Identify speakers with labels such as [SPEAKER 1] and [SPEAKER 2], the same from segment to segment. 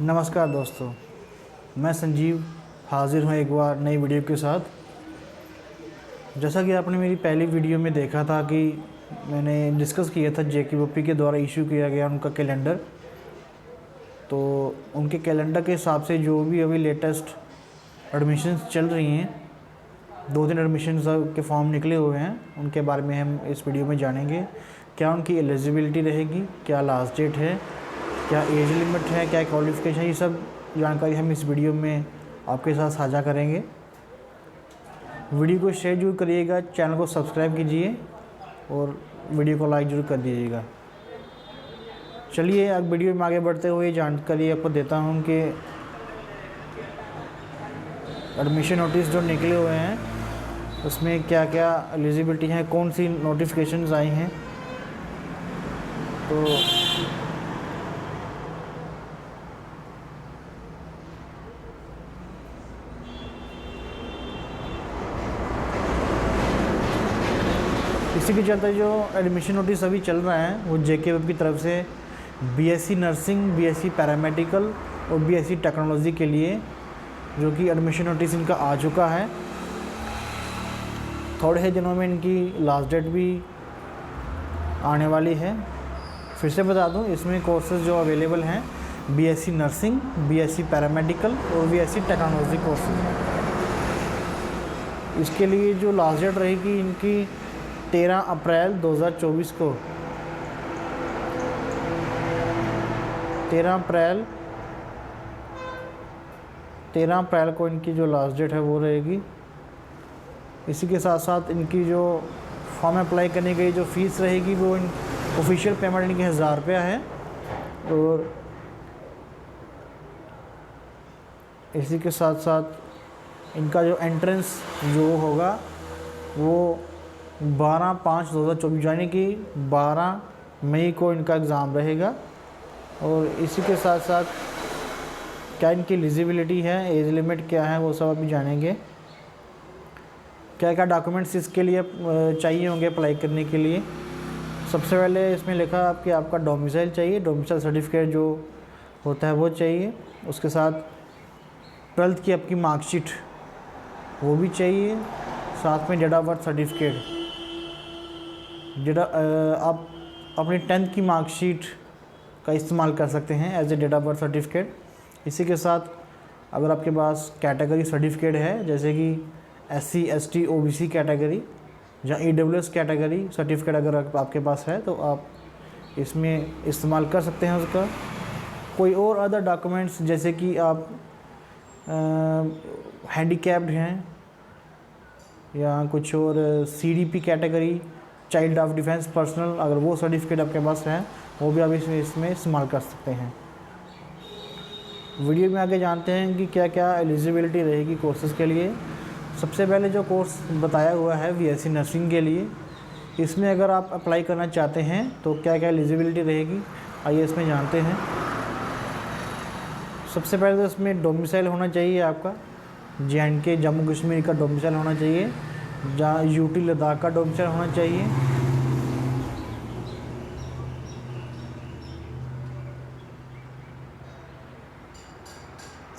[SPEAKER 1] नमस्कार दोस्तों, मैं संजीव हाज़िर हूँ एक बार नई वीडियो के साथ। जैसा कि आपने मेरी पहली वीडियो में देखा था कि मैंने डिस्कस किया था जेकेवीपी के द्वारा इशू किया गया उनका कैलेंडर। तो उनके कैलेंडर के हिसाब से जो भी अभी लेटेस्ट एडमिशन्स चल रही हैं, 2 दिन एडमिशन्स के फॉर्म निकले हुए हैं, उनके बारे में हम इस वीडियो में जानेंगे। क्या उनकी एलिजिबिलिटी रहेगी, क्या लास्ट डेट है, क्या एज लिमिट है, क्या क्वालिफ़िकेशन, ये सब जानकारी हम इस वीडियो में आपके साथ साझा करेंगे। वीडियो को शेयर जरूर करिएगा, चैनल को सब्सक्राइब कीजिए और वीडियो को लाइक जरूर कर दीजिएगा। चलिए अब वीडियो में आगे बढ़ते हुए जानकारी आपको देता हूँ कि एडमिशन नोटिस जो निकले हुए हैं उसमें क्या क्या एलिजिबिलिटी है, कौन सी नोटिफिकेशंस आई हैं। तो इसी के चलते जो एडमिशन नोटिस अभी चल रहा है वो जेकेवीपी की तरफ से बीएससी नर्सिंग, बीएससी पैरामेडिकल और बीएससी टेक्नोलॉजी के लिए जो कि एडमिशन नोटिस इनका आ चुका है। थोड़े ही दिनों में इनकी लास्ट डेट भी आने वाली है। फिर से बता दूं, इसमें कोर्सेज जो अवेलेबल हैं बीएससी नर्सिंग, बीएससी पैरामेडिकल और बीएससी टेक्नोलॉजी कोर्सेज हैं। इसके लिए जो लास्ट डेट रहेगी इनकी 13 अप्रैल 2024 को 13 अप्रैल को इनकी जो लास्ट डेट है वो रहेगी। इसी के साथ साथ इनकी जो फॉर्म अप्लाई करने की जो फ़ीस रहेगी वो ऑफिशियल पेमेंट इनकी 1000 रुपया है। और इसी के साथ साथ इनका जो एंट्रेंस जो होगा वो 12/5/2024 यानी कि 12 मई को इनका एग्ज़ाम रहेगा। और इसी के साथ साथ क्या इनकी एलिजिबिलिटी है, एज लिमिट क्या है, वो सब अभी जानेंगे। क्या क्या डॉक्यूमेंट्स इसके लिए चाहिए होंगे अप्लाई करने के लिए। सबसे पहले इसमें लिखा कि आपका डोमिसाइल चाहिए, डोमिसाइल सर्टिफिकेट जो होता है वो चाहिए। उसके साथ 12th की आपकी मार्कशीट वो भी चाहिए। साथ में डेट ऑफ बर्थ सर्टिफिकेट, आप अपनी 10th की मार्कशीट का इस्तेमाल कर सकते हैं as a date of birth certificate. इसी के साथ अगर आपके पास कैटेगरी सर्टिफिकेट है जैसे कि SC ST OBC कैटेगरी या EWS कैटेगरी सर्टिफिकेट अगर आपके पास है तो आप इसमें इस्तेमाल कर सकते हैं उसका। कोई और अदर डॉक्यूमेंट्स जैसे कि आप हैंडीकैप्ड हैं या कुछ और CDP category, child of defence personnel, अगर वो सर्टिफिकेट आपके पास है वो भी आप इसमें इस्तेमाल कर सकते हैं। वीडियो में आगे जानते हैं कि क्या क्या एलिजिबिलिटी रहेगी कोर्सेज़ के लिए। सबसे पहले जो कोर्स बताया हुआ है बीएससी नर्सिंग के लिए, इसमें अगर आप अप्लाई करना चाहते हैं तो क्या क्या एलिजिबिलिटी रहेगी, आइए इसमें जानते हैं। सबसे पहले तो इसमें डोमिसाइल होना चाहिए आपका JNK जम्मू कश्मीर का डोमिसाइल होना चाहिए, जहाँ UT लद्दाख का डोमिसाइल होना चाहिए।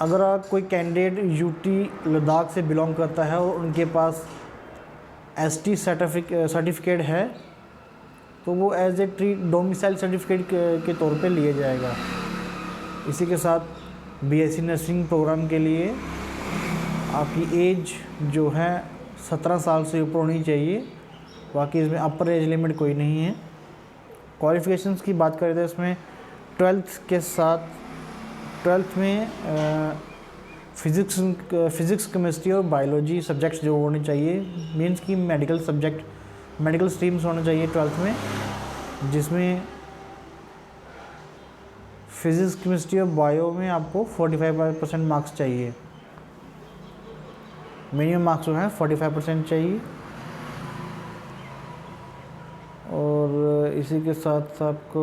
[SPEAKER 1] अगर आप कोई कैंडिडेट UT लद्दाख से बिलोंग करता है और उनके पास ST सर्टिफिकेट है तो वो एज ए डोमिसाइल सर्टिफिकेट के तौर पे लिया जाएगा। इसी के साथ बीएससी नर्सिंग प्रोग्राम के लिए आपकी एज जो है 17 साल से ऊपर होनी चाहिए। बाकी इसमें अपर एज लिमिट कोई नहीं है। क्वालिफ़िकेशंस की बात करें तो इसमें 12th के साथ 12th में फ़िज़िक्स केमिस्ट्री और बायोलॉजी सब्जेक्ट्स जो होने चाहिए, मीन्स कि मेडिकल स्ट्रीम्स होना चाहिए 12th में, जिसमें फ़िज़िक्स केमिस्ट्री और बायो में आपको 45% मार्क्स चाहिए। मिनिमम मार्क्स जो हैं 45% चाहिए। और इसी के साथ आपको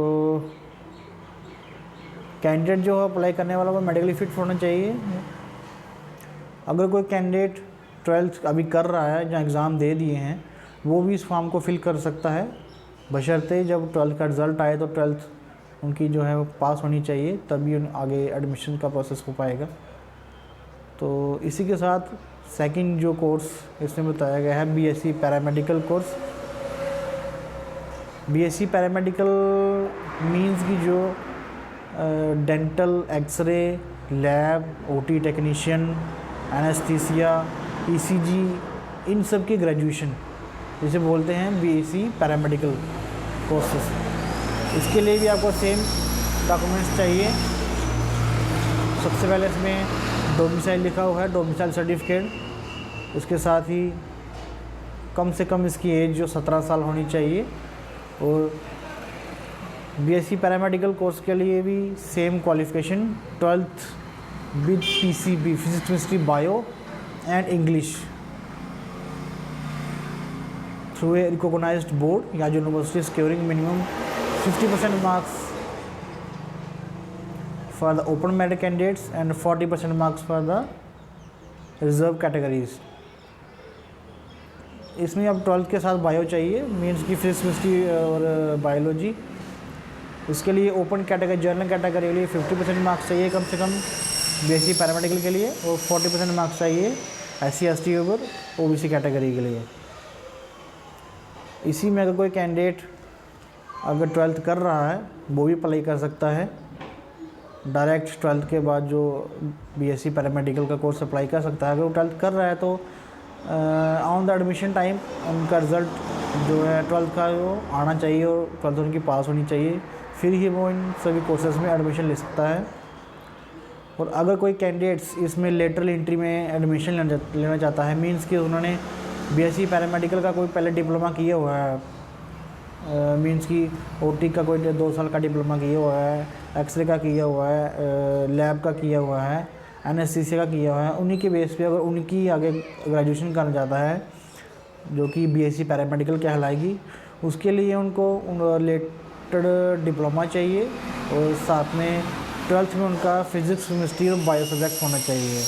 [SPEAKER 1] कैंडिडेट जो अप्लाई करने वाला वो मेडिकली फिट होना चाहिए। अगर कोई कैंडिडेट 12th अभी कर रहा है या एग्ज़ाम दे दिए हैं वो भी इस फॉर्म को फिल कर सकता है, बशर्ते जब 12th का रिज़ल्ट आए तो 12th उनकी जो है वो पास होनी चाहिए, तभी उन आगे एडमिशन का प्रोसेस हो पाएगा। तो इसी के साथ सेकंड जो कोर्स इसमें बताया गया है BSc paramedical course. BSc paramedical means की जो dental, X-ray, lab, OT technician, anaesthesia, ECG, इन सब की ग्रेजुएशन जिसे बोलते हैं बीएससी पैरामेडिकल कोर्सेस। इसके लिए भी आपको सेम डॉक्यूमेंट्स चाहिए। सबसे पहले इसमें डोमिसाइल लिखा हुआ है, डोमिसाइल सर्टिफिकेट। उसके साथ ही कम से कम इसकी एज जो 17 साल होनी चाहिए। और बीएससी पैरामेडिकल कोर्स के लिए भी same qualification, 12th with PCB, physics, chemistry, bio and English through a recognised board या university scoring minimum 50% marks for the open merit candidates and 40% marks for the reserve categories। इसमें अब 12th के साथ bio चाहिए, means की physics, chemistry और biology. इसके लिए ओपन कैटेगरी, जनरल कैटेगरी के लिए 50% मार्क्स चाहिए कम से कम बीएससी पैरामेडिकल के लिए, और 40% मार्क्स चाहिए SC ST और OBC कैटेगरी के लिए। इसी में अगर कोई कैंडिडेट अगर 12th कर रहा है वो भी अप्लाई कर सकता है। डायरेक्ट 12th के बाद जो बीएससी पैरामेडिकल का कोर्स अप्लाई कर सकता है। अगर वो 12th कर रहा है तो ऑन द एडमिशन टाइम उनका रिज़ल्ट जो है 12th का वो आना चाहिए और 12th उनकी पास होनी चाहिए, फिर ही वो इन सभी कोर्सेज़ में एडमिशन ले सकता है। और अगर कोई कैंडिडेट्स इसमें लेटरल एंट्री में एडमिशन लेना चाहता है, मीन्स कि उन्होंने बीएससी पैरामेडिकल का कोई पहले डिप्लोमा किया हुआ है, मीन्स कि ओटी का कोई 2 साल का डिप्लोमा किया हुआ है, एक्सरे का किया हुआ है, लैब का किया हुआ है, एनेस्थीसिया का किया हुआ है, उन्हीं के बेस पे अगर उनकी आगे ग्रेजुएशन करना चाहता है जो कि बीएससी पैरामेडिकल कहलाएगी, उसके लिए उनको रिलेटेड डिप्लोमा चाहिए और साथ में 12th में उनका फिजिक्स, केमिस्ट्री और बायो सब्जेक्ट होना चाहिए।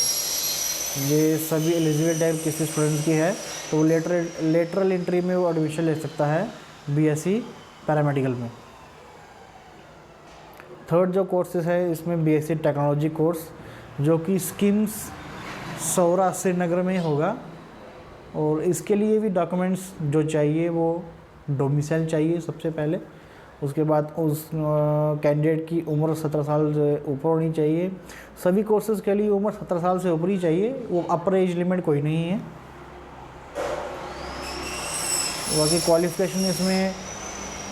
[SPEAKER 1] ये सभी एलिजिबल टाइप किसी स्टूडेंट की है तो वो लेटरल एंट्री में वो एडमिशन ले सकता है बीएससी पैरामेडिकल में। थर्ड जो कोर्सेज है इसमें बीएससी टेक्नोलॉजी कोर्स जो कि स्किम्स सौरा श्रीनगर में होगा। और इसके लिए भी डॉक्यूमेंट्स जो चाहिए वो डोमिसाइल चाहिए सबसे पहले, उसके बाद उस कैंडिडेट की उम्र 17 साल से ऊपर होनी चाहिए। सभी कोर्सेज़ के लिए उम्र 17 साल से ऊपर ही चाहिए, वो अपर एज लिमिट कोई नहीं है। बाकी क्वालिफ़िकेशन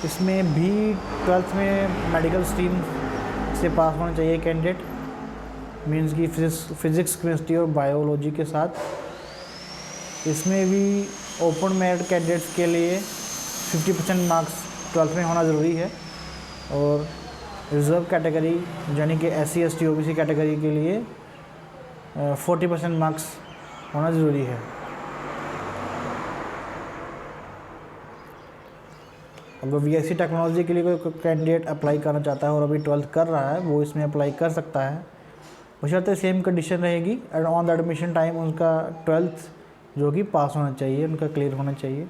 [SPEAKER 1] इसमें भी 12th में मेडिकल स्ट्रीम से पास होना चाहिए कैंडिडेट, मीन्स की फिज़िक्स, केमिस्ट्री और बायोलॉजी के साथ। इसमें भी ओपन मेरिट कैंडिडेट्स के लिए 50% मार्क्स 12th में होना ज़रूरी है और रिज़र्व कैटेगरी यानी कि SC ST OBC कैटेगरी के लिए 40% मार्क्स होना ज़रूरी है। अगर बीएससी टेक्नोलॉजी के लिए कोई कैंडिडेट अप्लाई करना चाहता है और अभी 12th कर रहा है वो इसमें अप्लाई कर सकता है, बशर्ते सेम कंडीशन रहेगी and on the admission time उनका 12th जो कि पास होना चाहिए, उनका क्लियर होना चाहिए।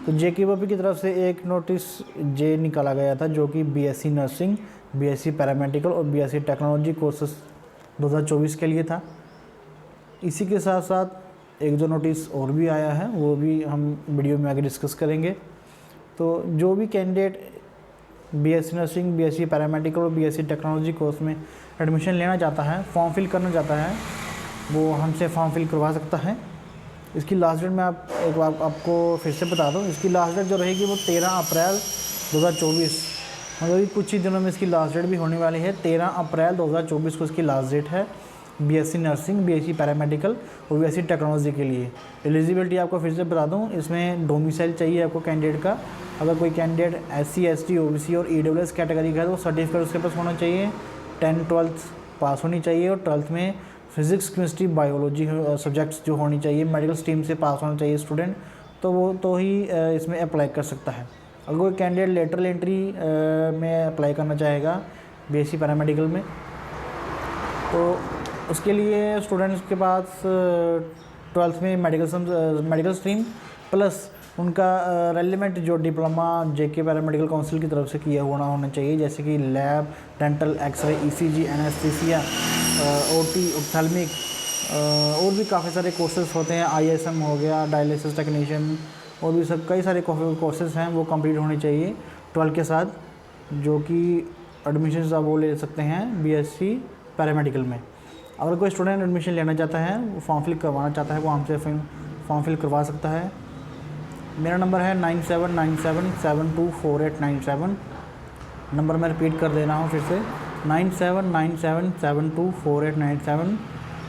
[SPEAKER 1] तो JKVP की तरफ से एक नोटिस जे निकाला गया था जो कि बीएससी नर्सिंग, बीएससी पैरामेडिकल और बीएससी टेक्नोलॉजी कोर्सेस 2024 के लिए था। इसी के साथ साथ एक दो नोटिस और भी आया है, वो भी हम वीडियो में आगे डिस्कस करेंगे। तो जो भी candidate BSc nursing, BSc paramedical और बीएससी टेक्नोलॉजी कोर्स में एडमिशन लेना चाहता है, फॉर्म फिल करना चाहता है, वो हमसे फॉर्म फिल करवा सकता है। इसकी लास्ट डेट मैं एक बार आपको फिर से बता दूं, इसकी लास्ट डेट जो रहेगी वो 13 अप्रैल 2024, मतलब कुछ ही दिनों में इसकी लास्ट डेट भी होने वाली है। 13 अप्रैल 2024 को इसकी लास्ट डेट है बीएससी नर्सिंग, बीएससी पैरामेडिकल और बीएससी टेक्नोलॉजी के लिए। एलिजिबिलिटी आपको फिर से बता दूं, इसमें डोमिसाइल चाहिए आपको कैंडिडेट का। अगर कोई कैंडिडेट SC ST OBC और EWS कैटेगरी का है तो सर्टिफिकेट उसके पास होना चाहिए, 10th 12th पास होनी चाहिए और 12th में फिज़िक्स, केमिस्ट्री, बायोलॉजी सब्जेक्ट्स जो होनी चाहिए, मेडिकल स्ट्रीम से पास होना चाहिए स्टूडेंट, तो वो तो ही इसमें अप्लाई कर सकता है। अगर कोई कैंडिडेट लेटरल एंट्री में अप्लाई करना चाहेगा बीएससी पैरामेडिकल में, तो उसके लिए स्टूडेंट्स के पास ट्वेल्थ में मेडिकल स्ट्रीम प्लस उनका रेलिवेंट जो डिप्लोमा जेके पैरामेडिकल काउंसिल की तरफ से किया हुआ होना चाहिए, जैसे कि lab, dental, X ray, ECG, anaesthesia, OT, ophthalmic, और भी काफ़ी सारे कोर्सेज होते हैं, आईएसएम हो गया, डायलिसिस टेक्नीशियन, और भी सब कई सारे कोर्सेज हैं वो कंप्लीट होने चाहिए 12 के साथ, जो कि एडमिशन आप वो ले सकते हैं बीएससी पैरामेडिकल में। अगर कोई स्टूडेंट एडमिशन लेना चाहता है, वो फॉर्म फिल करवाना चाहता है, वो हमसे फॉर्म फिल करवा सकता है। मेरा नंबर है 9797724897। नंबर मैं रिपीट कर दे रहा हूँ फिर से, 9797724897।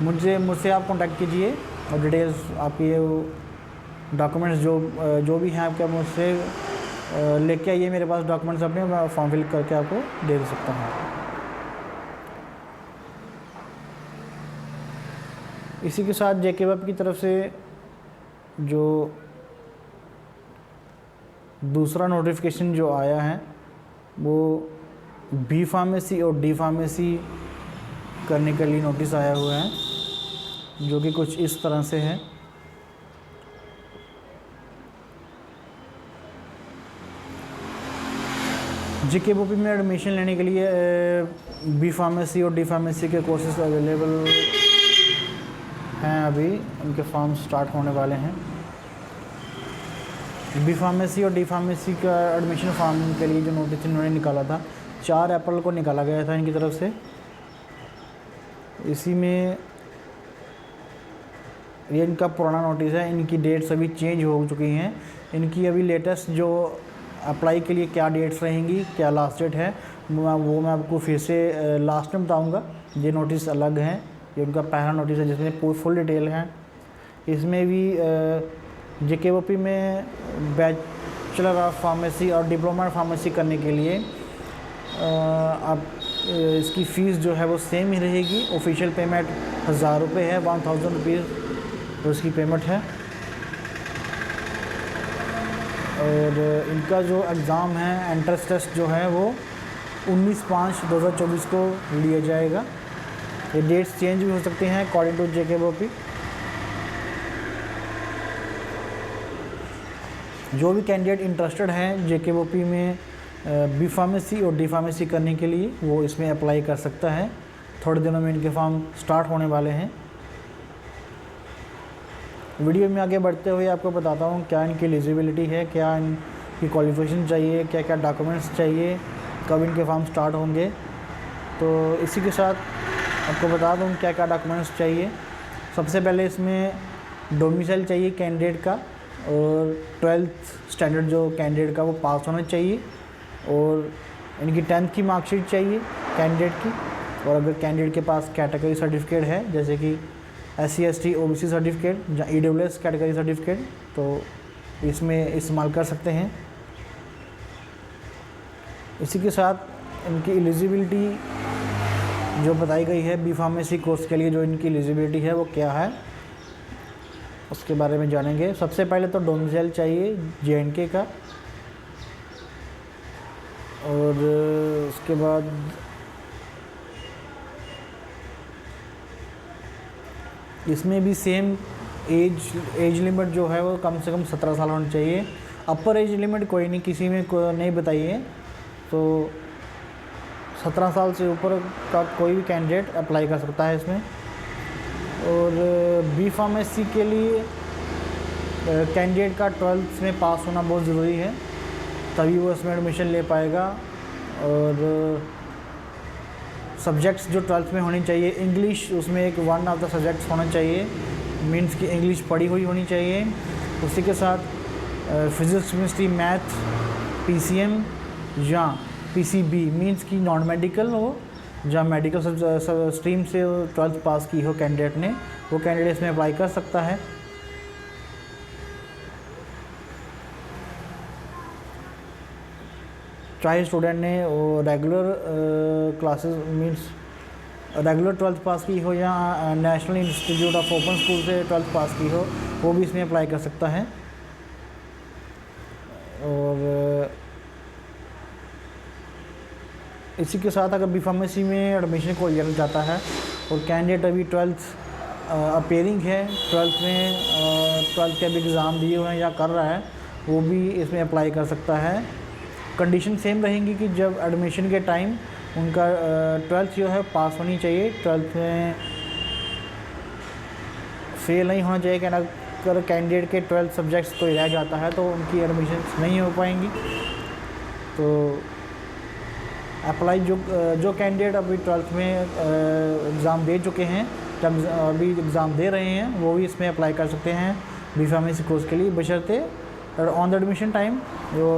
[SPEAKER 1] मुझसे आप कांटेक्ट कीजिए और डिटेल्स आपकी डॉक्यूमेंट्स जो भी हैं आपके मुझसे लेके आइए मेरे पास डॉक्यूमेंट्स अपने, मैं फॉर्म फिल करके आपको दे सकता हूँ। इसी के साथ जेके वेब की तरफ से जो दूसरा नोटिफिकेशन जो आया है वो बी फार्मेसी और डी फार्मेसी करने के लिए नोटिस आया हुआ है, जो कि कुछ इस तरह से है। जेकेबीपी में एडमिशन लेने के लिए बी फार्मेसी और डी फार्मेसी के कोर्सेज अवेलेबल हैं। अभी इनके फॉर्म स्टार्ट होने वाले हैं। बी फार्मेसी और डी फार्मेसी का एडमिशन फॉर्म के लिए जो नोटिस इन्होंने निकाला था 4 अप्रैल को निकाला गया था इनकी तरफ से। इसी में ये इनका पुराना नोटिस है, इनकी डेट्स अभी चेंज हो चुकी हैं। इनकी अभी लेटेस्ट जो अप्लाई के लिए क्या डेट्स रहेंगी, क्या लास्ट डेट है, वो मैं आपको फिर से लास्ट में बताऊँगा। ये नोटिस अलग हैं, ये उनका पहला नोटिस है जिसमें फुल डिटेल है। इसमें भी जेकेबीपी में बैचलर ऑफ फार्मेसी और डिप्लोमा फार्मेसी करने के लिए आप इसकी फ़ीस जो है वो सेम ही रहेगी। ऑफिशियल पेमेंट 1000 रुपये है, 1000 रुपीज़ उसकी पेमेंट है। और इनका जो एग्ज़ाम है एंट्रेंस टेस्ट जो है वो 19/5/2024 को लिया जाएगा। ये डेट्स चेंज भी हो सकती हैं अकॉर्डिंग टू जेकेबीपी। जो भी कैंडिडेट इंटरेस्टेड हैं जेकेबीपी में बी फार्मेसी और डी फार्मेसी करने के लिए, वो इसमें अप्लाई कर सकता है। थोड़े दिनों में इनके फॉर्म स्टार्ट होने वाले हैं। वीडियो में आगे बढ़ते हुए आपको बताता हूँ क्या इनकी एलिजिबिलिटी है, क्या इनकी क्वालिफिकेशन चाहिए, क्या क्या डॉक्यूमेंट्स चाहिए, कब इनके फॉर्म स्टार्ट होंगे। तो इसी के साथ आपको बता दूँ क्या क्या डॉक्यूमेंट्स चाहिए। सबसे पहले इसमें डोमिसाइल चाहिए कैंडिडेट का, और 12th स्टैंडर्ड जो कैंडिडेट का वो पास होना चाहिए, और इनकी 10th की मार्कशीट चाहिए कैंडिडेट की। और अगर कैंडिडेट के पास कैटेगरी सर्टिफिकेट है जैसे कि SC ST OBC सर्टिफिकेट या EWS कैटेगरी सर्टिफिकेट, तो इसमें इस्तेमाल कर सकते हैं। इसी के साथ इनकी एलिजिबिलिटी जो बताई गई है बी फार्मेसी कोर्स के लिए, जो इनकी एलिजिबिलिटी है वो क्या है उसके बारे में जानेंगे। सबसे पहले तो डोमिसाइल चाहिए JNK का, और उसके बाद इसमें भी सेम एज लिमिट जो है वो कम से कम 17 साल होनी चाहिए। अपर एज लिमिट कोई नहीं, किसी में नहीं बताई है, तो 17 साल से ऊपर का कोई भी कैंडिडेट अप्लाई कर सकता है इसमें। और बी फार्मेसी के लिए कैंडिडेट का 12th में पास होना बहुत ज़रूरी है, तभी वो इसमें एडमिशन ले पाएगा। और सब्जेक्ट्स जो 12th में होनी चाहिए, इंग्लिश उसमें एक वन ऑफ द सब्जेक्ट्स होना चाहिए, मीन्स की इंग्लिश पढ़ी हुई होनी चाहिए। उसी के साथ फिज़िक्स, केमिस्ट्री, मैथ, PCM या PCB मीन्स की नॉन मेडिकल हो, या मेडिकल स्ट्रीम से 12th पास की हो कैंडिडेट ने, वो कैंडिडेट इसमें अप्लाई कर सकता है। चाहे स्टूडेंट ने regular classes means regular 12th पास की हो या national institute of open school से 12th पास की हो, वो भी इसमें अप्लाई कर सकता है। और इसी के साथ अगर बी फार्मेसी में एडमिशन कोई लेना चाहता है और कैंडिडेट अभी 12th अपेयरिंग है, 12th में 12th के अभी एग्ज़ाम दिए हुए हैं या कर रहा है, वो भी इसमें अप्लाई कर सकता है। कंडीशन सेम रहेंगी कि जब एडमिशन के टाइम उनका 12th जो है पास होनी चाहिए, 12th में फेल नहीं होना चाहिए। कहना अगर कैंडिडेट के 12 सब्जेक्ट्स कोई रह जाता है तो उनकी एडमिशन नहीं हो पाएंगी। तो अप्लाई जो कैंडिडेट अभी 12th में एग्ज़ाम दे चुके हैं, जब अभी एग्ज़ाम दे रहे हैं, वो भी इसमें अप्लाई कर सकते हैं बी फार्मेसी कोर्स के लिए, बशर्ते ऑन द एडमिशन टाइम जो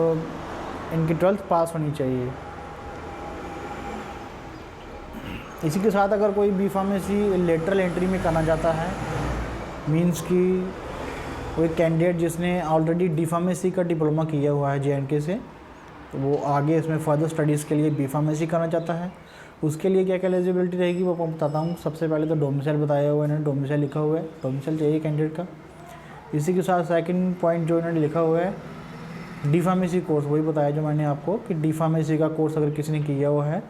[SPEAKER 1] इनकी 12th पास होनी चाहिए। इसी के साथ अगर कोई बी फार्मेसी लेटरल एंट्री में करना चाहता है, मींस कि कोई कैंडिडेट जिसने ऑलरेडी डी फार्मेसी का डिप्लोमा किया हुआ है JNK से, तो वो आगे इसमें फर्दर स्टडीज़ के लिए बी फार्मेसी करना चाहता है, उसके लिए क्या क्या एलिजिबिलिटी रहेगी वो मैं बताता हूँ। सबसे पहले तो डोमिसाइल बताया हुआ है इन्होंने, डोमिसाइल लिखा हुआ है, डोमिसाइल चाहिए कैंडिडेट का। इसी के साथ सेकंड पॉइंट जो इन्होंने लिखा हुआ है, डी फार्मेसी कोर्स, वही बताया जो मैंने आपको कि डी फार्मेसी का कोर्स अगर किसी ने किया हुआ है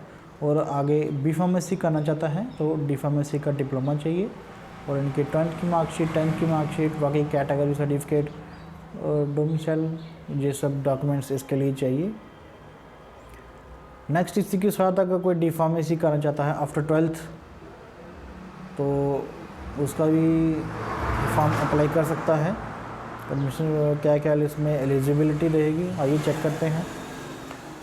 [SPEAKER 1] और आगे बी फार्मेसी करना चाहता है तो डी फार्मेसी का डिप्लोमा चाहिए, और इनकी 12th की मार्कशीट, 10th की मार्कशीट, बाकी कैटेगरी सर्टिफिकेट और डोमिसाइल, ये सब डॉक्यूमेंट्स इसके लिए चाहिए। नेक्स्ट इसी के साथ अगर कोई डी फार्मेसी करना चाहता है आफ्टर 12th तो उसका भी फॉर्म अप्लाई कर सकता है। एडमिशन क्या क्या इसमें एलिजिबिलिटी रहेगी, आइए चेक करते हैं।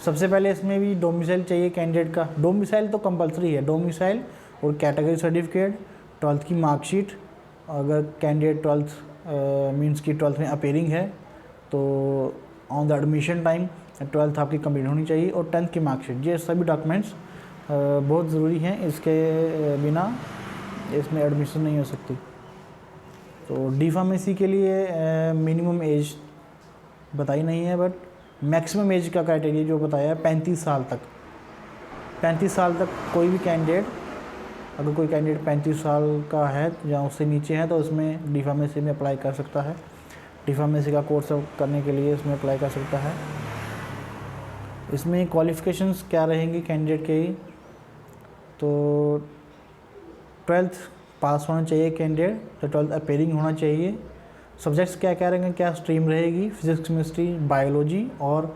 [SPEAKER 1] सबसे पहले इसमें भी डोमिसाइल चाहिए कैंडिडेट का। डोमिसाइल तो कंपलसरी है, डोमिसाइल और कैटेगरी सर्टिफिकेट, 12th की मार्कशीट, अगर कैंडिडेट 12th मींस की 12th में अपेयरिंग है तो on the admission time 12th आपकी कंप्लीट होनी चाहिए, और 10th की मार्कशीट, ये सभी डॉक्यूमेंट्स बहुत ज़रूरी हैं, इसके बिना इसमें एडमिशन नहीं हो सकती। तो डी फार्मेसी के लिए मिनिमम एज बताई नहीं है, बट मैक्सिमम एज का क्राइटेरिया जो बताया है 35 साल तक। 35 साल तक कोई भी कैंडिडेट, अगर कोई कैंडिडेट 35 साल का है या उससे नीचे है तो उसमें डी फार्मेसी में अप्लाई कर सकता है, डी फार्मेसी का कोर्स करने के लिए इसमें अप्लाई कर सकता है। इसमें क्वालिफ़िकेशंस क्या रहेंगी कैंडिडेट के, तो 12th पास होना चाहिए कैंडिडेट, तो 12th अपेयरिंग होना चाहिए। सब्जेक्ट्स क्या क्या रहेंगे, क्या स्ट्रीम रहेगी, फिज़िक्स केमिस्ट्री बायोलॉजी और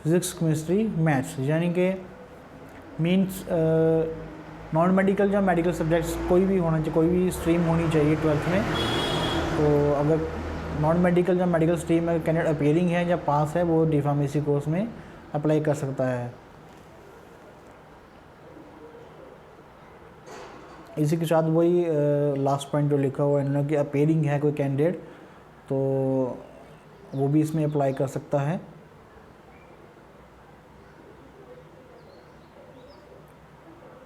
[SPEAKER 1] फिज़िक्स केमिस्ट्री मैथ्स, यानी कि मीन्स नॉन मेडिकल या मेडिकल सब्जेक्ट्स कोई भी होना चाहिए, कोई भी स्ट्रीम होनी चाहिए 12th में। तो अगर नॉन मेडिकल या मेडिकल स्ट्रीम में कैंडिडेट अपेयरिंग है या पास है, वो डी फार्मेसी कोर्स में अप्लाई कर सकता है। इसी के साथ वही लास्ट पॉइंट जो लिखा हुआ है इन्होंने कि अपेयरिंग है कोई कैंडिडेट तो वो भी इसमें अप्लाई कर सकता है।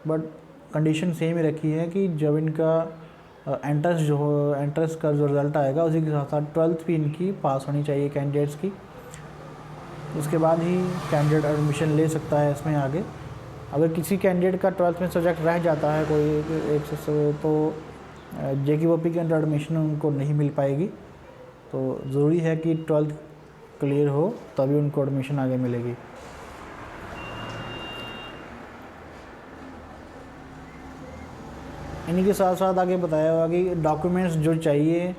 [SPEAKER 1] बट कंडीशन सेम ही रखी है कि जब इनका एंट्रेंस का जो रिज़ल्ट आएगा उसी के साथ साथ 12th भी इनकी पास होनी चाहिए कैंडिडेट्स की, उसके बाद ही कैंडिडेट एडमिशन ले सकता है इसमें आगे। अगर किसी कैंडिडेट का 12th में सब्जेक्ट रह जाता है कोई एक से, तो JKVP के अंदर एडमिशन उनको नहीं मिल पाएगी। तो ज़रूरी है कि 12th क्लियर हो तभी उनको एडमिशन आगे मिलेगी। इन्हीं के साथ साथ आगे बताया हुआ कि डॉक्यूमेंट्स जो चाहिए,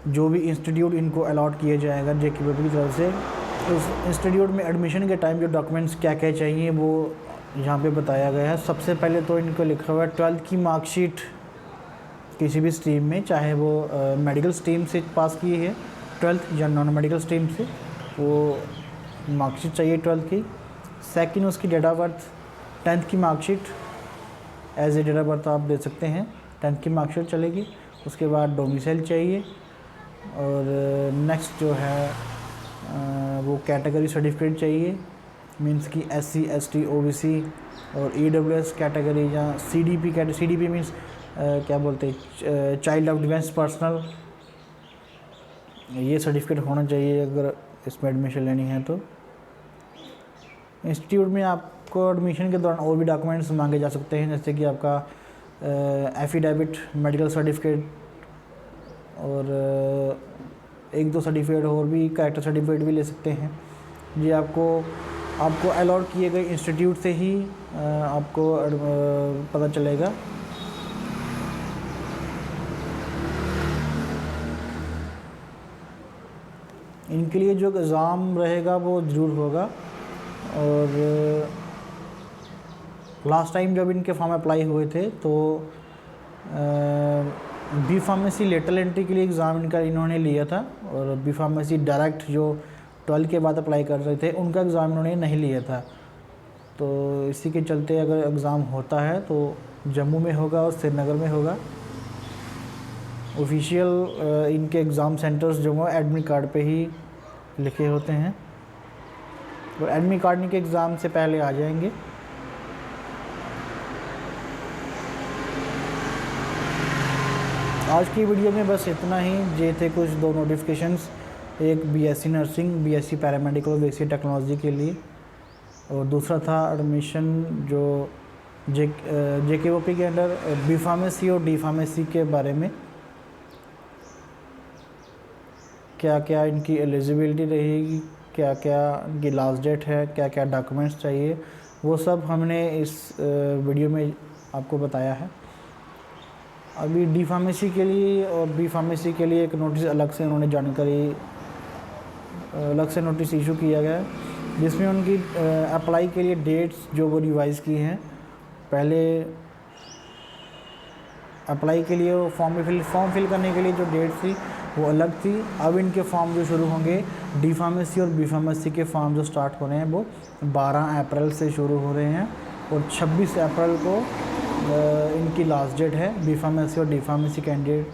[SPEAKER 1] जो भी इंस्टीट्यूट इनको अलॉट किया जाएगा JKVP की तरफ से, उस इंस्टीट्यूट में एडमिशन के टाइम जो डॉक्यूमेंट्स क्या क्या चाहिए वो यहाँ पे बताया गया है। सबसे पहले तो इनको लिखा हुआ है 12th की मार्कशीट किसी भी स्ट्रीम में, चाहे वो मेडिकल स्ट्रीम से पास की है 12th या नॉन मेडिकल स्ट्रीम से, वो मार्कशीट चाहिए 12th की। सेकंड उसकी डेट ऑफ बर्थ, 10th की marksheet as a date of birth आप दे सकते हैं, 10th की मार्कशीट चलेगी। उसके बाद डोमिसाइल चाहिए, और नेक्स्ट जो है वो कैटेगरी सर्टिफिकेट चाहिए, मींस की SC ST OBC और EWS कैटेगरी या CDP कैटेगरी। CDP मींस क्या बोलते हैं, चाइल्ड ऑफ डिफेंस पर्सनल, ये सर्टिफिकेट होना चाहिए अगर इसमें एडमिशन लेनी है तो। इंस्टीट्यूट में आपको एडमिशन के दौरान और भी डॉक्यूमेंट्स मांगे जा सकते हैं, जैसे कि आपका एफिडेविट, मेडिकल सर्टिफिकेट और एक दो सर्टिफिकेट और भी, कैरेक्टर सर्टिफिकेट भी ले सकते हैं। ये आपको अलॉट किए गए इंस्टीट्यूट से ही आपको पता चलेगा। इनके लिए जो एग्ज़ाम रहेगा वो ज़रूर होगा। और लास्ट टाइम जब इनके फॉर्म अप्लाई हुए थे तो बी फार्मेसी लेटरल एंट्री के लिए एग्ज़ाम इनका इन्होंने लिया था, और बी फार्मेसी डायरेक्ट जो 12 के बाद अप्लाई कर रहे थे उनका एग्ज़ाम इन्होंने नहीं लिया था। तो इसी के चलते अगर एग्ज़ाम होता है तो जम्मू में होगा और श्रीनगर में होगा। ऑफिशियल इनके एग्ज़ाम सेंटर्स जो हैं एडमिट कार्ड पे ही लिखे होते हैं, और एडमिट कार्ड इनके एग्ज़ाम से पहले आ जाएंगे। आज की वीडियो में बस इतना ही। ये थे कुछ 2 नोटिफिकेशंस, एक BSc nursing, BSc paramedical, BSc technology के लिए, और दूसरा था एडमिशन जो जेकेओपी के अंडर बी फार्मेसी और डी फार्मेसी के बारे में, क्या क्या इनकी एलिजिबिलिटी रहेगी, क्या क्या इनकी लास्ट डेट है, क्या क्या डॉक्यूमेंट्स चाहिए, वो सब हमने इस वीडियो में आपको बताया है। अभी डी फार्मेसी के लिए और बी फार्मेसी के लिए एक नोटिस अलग से उन्होंने जानकारी अलग से नोटिस इशू किया गया है, जिसमें उनकी अप्लाई के लिए डेट्स जो वो रिवाइज़ की हैं। पहले अप्लाई के लिए फॉर्म फिल करने के लिए जो डेट थी वो अलग थी। अब इनके फॉर्म जो शुरू होंगे, डी फार्मेसी और बी फार्मेसी के फॉर्म जो स्टार्ट हो रहे हैं वो 12 अप्रैल से शुरू हो रहे हैं, और 26 अप्रैल को इनकी लास्ट डेट है। बी फार्मेसी और डी फार्मेसी कैंडिडेट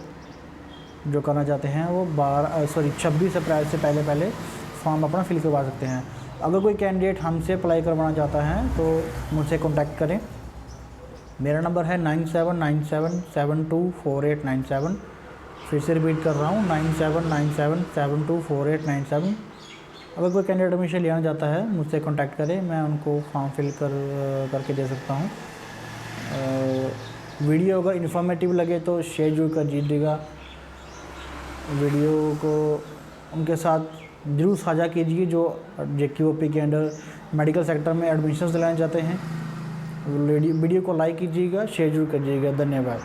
[SPEAKER 1] जो करना चाहते हैं वो 26 अप्रैल से पहले फॉर्म अपना फिल करवा सकते हैं। अगर कोई कैंडिडेट हमसे अप्लाई करवाना चाहता है तो मुझसे कॉन्टैक्ट करें। मेरा नंबर है 9797724897। फिर से रिपीट कर रहा हूँ, 9797724897। अगर कोई कैंडिडेट एडमिशन लेना चाहता है मुझसे कॉन्टैक्ट करें, मैं उनको फॉर्म फिल करके दे सकता हूँ। वीडियो अगर इन्फॉर्मेटिव लगे तो शेयर जरूर कर दीजिएगा। वीडियो को उनके साथ ज़रूर साझा कीजिए जो जेकेओपी के अंडर मेडिकल सेक्टर में एडमिशन्स दिलाना चाहते हैं। वीडियो को लाइक कीजिएगा, शेयर जरूर करिएगा। धन्यवाद।